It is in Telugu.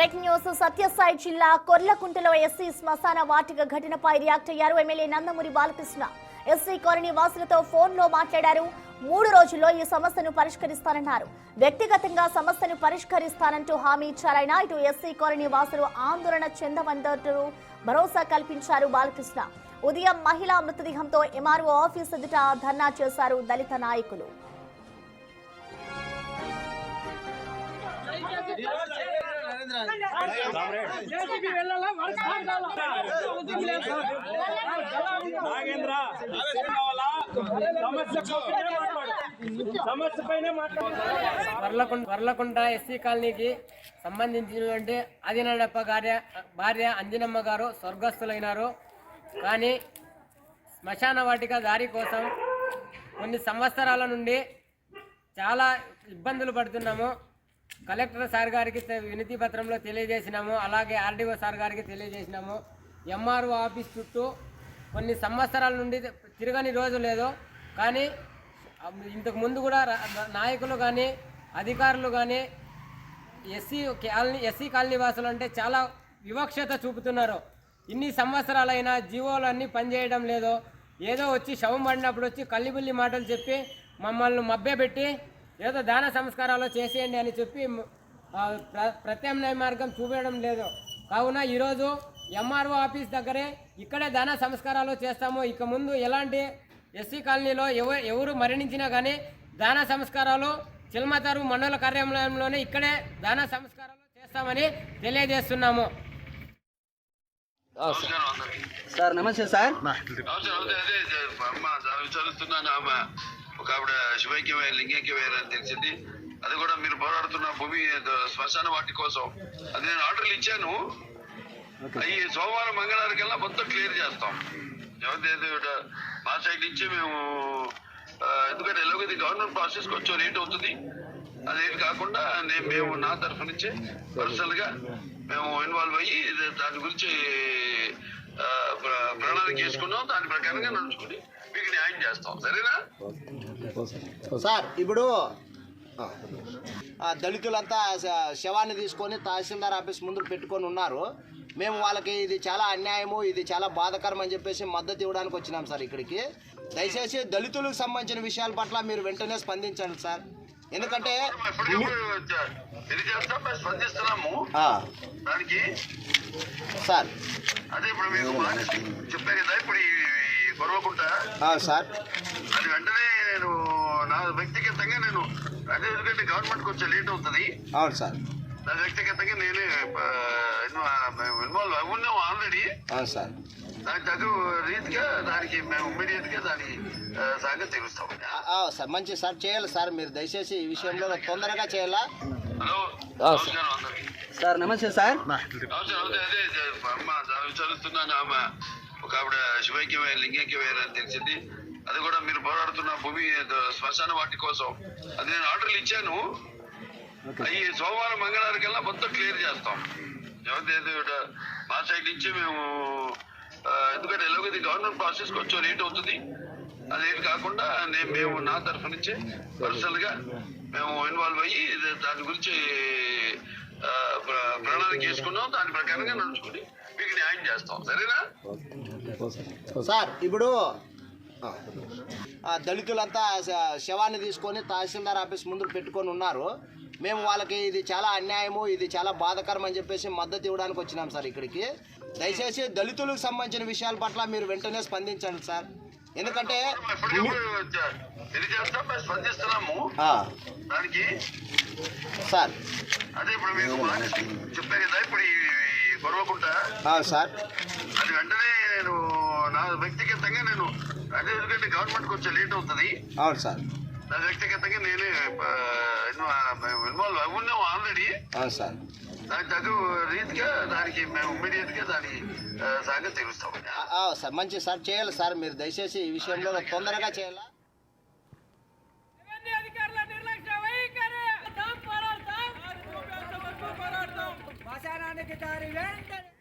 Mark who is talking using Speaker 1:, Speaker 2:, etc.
Speaker 1: Breaking news. సత్యసాయి జిల్లా కొర్లకుంటలో ఎస్సీ శ్మశాన వాటిక ఘటనపై రియాక్ట్ అయ్యారు MLA Nandamuri Balakrishna. SC colony వాసులతో ఫోన్లో మాట్లాడారు. 3 రోజుల్లో ఈ సమస్యను పరిష్కరిస్తానన్నారు. వ్యక్తిగతంగా సమస్యను పరిష్కరిస్తానంటూ హామీ ఇచ్చారాయన. ఇటు ఎస్సీ కాలనీ వాసులు ఆందోళన చెందవందంటూ భరోసా కల్పించారు బాలకృష్ణ. ఉదయం మహిళా మృతదేహంతో ఎంఆర్ఓ ఆఫీస్ ఎదుట ధర్నా చేశారు దళిత నాయకులు.
Speaker 2: వర్లకుంట ఎస్సీ కాలనీకి సంబంధించినటువంటి ఆదినాడప్ప భార్య అంజనమ్మ గారు స్వర్గస్థులైనారు. కానీ శ్మశాన వాటిక దారి కోసం కొన్ని సంవత్సరాల నుండి చాలా ఇబ్బందులు పడుతున్నాము. కలెక్టర్ సార్ గారికి వినతి పత్రంలో తెలియజేసినాము. అలాగే ఆర్డీఓ సార్ గారికి తెలియజేసినాము. ఎంఆర్ఓ ఆఫీస్ చుట్టూ కొన్ని సంవత్సరాల నుండి తిరగని రోజు లేదు. కానీ ఇంతకు ముందు కూడా నాయకులు కానీ అధికారులు కానీ ఎస్సీ కాలనీ వాసులు అంటే చాలా వివక్షత చూపుతున్నారు. ఇన్ని సంవత్సరాలైనా జీవోలన్నీ పనిచేయడం లేదు. ఏదో వచ్చి శవం పడినప్పుడు వచ్చి కల్లిబుల్లి మాటలు చెప్పి మమ్మల్ని మభ్యపెట్టి ఏదో దాన సంస్కారాలు చేసేయండి అని చెప్పి ప్రత్యామ్నాయ మార్గం చూపించడం లేదు. కావున ఈరోజు ఎంఆర్ఓ ఆఫీస్ దగ్గరే ఇక్కడే దాన సంస్కారాలు చేస్తాము. ఇక ముందు ఎలాంటి ఎస్సీ కాలనీలో ఎవరు మరణించినా కానీ దాన సంస్కారాలు చిల్మతారు మండల కార్యాలయంలోనే ఇక్కడే దాన సంస్కారాలు చేస్తామని తెలియజేస్తున్నాము.
Speaker 3: సార్ నమస్తే సార్.
Speaker 4: ఒక ఆవిడ శివైక్యమే లింగైక్యమయ్యారు అని తెలిసింది. అది కూడా మీరు పోరాడుతున్న భూమి శ్మశాన వాటి కోసం అది నేను ఆర్డర్లు ఇచ్చాను. ఈ సోమవారం మంగళవారం కల్లా మొత్తం క్లియర్ చేస్తాం. ఎవరిదైతే మా సైడ్ నుంచి మేము ఎందుకంటే ఎలాగో ఇది గవర్నమెంట్ ప్రాసెస్ కొంచెం లేట్ అవుతుంది. అదేమి కాకుండా మేము నా తరఫు నుంచి పర్సనల్ గా మేము ఇన్వాల్వ్ అయ్యి దాని గురించి ప్రణాళిక చేసుకున్నాం. దాని ప్రకారంగా నడుచుకుని మీకు న్యాయం చేస్తాం. సరేనా
Speaker 3: సార్? ఇప్పుడు దళితులంతా శవాన్ని తీసుకొని తహసీల్దార్ ఆఫీస్ ముందు పెట్టుకొని ఉన్నారు. మేము వాళ్ళకి ఇది చాలా అన్యాయము, ఇది చాలా బాధాకరం అని చెప్పేసి మద్దతు ఇవ్వడానికి వచ్చినాం సార్ ఇక్కడికి. దయచేసి దళితులకు సంబంధించిన విషయాల పట్ల మీరు వెంటనే స్పందించండి సార్. ఎందుకంటే
Speaker 4: స్పందిస్తున్నాము దానికి
Speaker 3: సార్.
Speaker 4: అదే ఇప్పుడు మీకు చెప్పారు కదా ఇప్పుడు కొరవకుంటా
Speaker 3: సార్.
Speaker 4: అది వెంటనే నేను నా వ్యక్తిగతంగా నేను అదే ఎందుకంటే గవర్నమెంట్ కొంచెం లేట్ అవుతుంది.
Speaker 3: అవును సార్.
Speaker 4: నా వ్యక్తిగతంగా నేనే ఇన్వాల్వ్ అవున్నాము ఆల్రెడీ.
Speaker 3: అవును సార్.
Speaker 4: దానికి తగు రీతిగా దానికి మేము ఇమ్మీడియట్ గా దానికి సంగతి తెలుస్తాం
Speaker 3: సార్. మంచి సార్, చేయాలి సార్. మీరు దయచేసి ఈ విషయంలో తొందరగా చేయాలా?
Speaker 4: హలో
Speaker 3: సార్ నమస్తే సార్.
Speaker 4: అదే విచారిస్తున్నాను. ఆమె ఒక ఆవిడ శివైక్యమే లింగైక్యమయ్యారు అని తెలిసింది. అది కూడా మీరు పోరాడుతున్న భూమి శ్మశాన వాటి కోసం అది నేను ఆర్డర్లు ఇచ్చాను. ఈ సోమవారం మంగళవారం కల్లా మొత్తం క్లియర్ చేస్తాం. ఎవరిదైతే మా సైడ్ నుంచి మేము ఎందుకంటే ఎలాగో ఇది గవర్నమెంట్ ప్రాసెస్ కొంచెం లేట్ అవుతుంది. అదేమి కాకుండా మేము నా తరఫు నుంచి పర్సనల్ గా మేము ఇన్వాల్వ్ అయ్యి దాని గురించి ప్రణాళిక చేసుకున్నాం. దాని ప్రకారంగా నడుచుకుని మీకు న్యాయం చేస్తాం. సరేనా
Speaker 3: సార్? ఇప్పుడు దళితులంతా శవాన్ని తీసుకొని తహసీల్దార్ ఆఫీస్ ముందు పెట్టుకొని ఉన్నారు. మేము వాళ్ళకి ఇది చాలా అన్యాయము, ఇది చాలా బాధాకరం అని చెప్పేసి మద్దతు ఇవ్వడానికి వచ్చినాం సార్ ఇక్కడికి. దయచేసి దళితులకు సంబంధించిన విషయాల పట్ల మీరు వెంటనే స్పందించండి సార్. ఎందుకంటే
Speaker 4: స్పందిస్తున్నాము దానికి
Speaker 3: సార్.
Speaker 4: అదే ఇప్పుడు మీకు చెప్పారు కదా ఇప్పుడు కొరవకుంటా
Speaker 3: సార్.
Speaker 4: అది వెంటనే నేను నా వ్యక్తిగతంగా నేను అదే ఎందుకంటే గవర్నమెంట్ కొంచెం లేట్ అవుతుంది.
Speaker 3: అవును సార్.
Speaker 4: నా వ్యక్తిగతంగా నేనే ఇన్వాల్వ్ అవున్నాము ఆల్రెడీ.
Speaker 3: అవును సార్.
Speaker 4: దానికి తగు రీతిగా దానికి మేము ఇమ్మీడియట్ గా దానికి సంగతి తెలుస్తాం
Speaker 3: సార్. మంచి సార్, చేయాలి సార్. మీరు దయచేసి ఈ విషయంలో తొందరగా చేయాలా?
Speaker 2: శ్మశానానికి దారి వెంటనే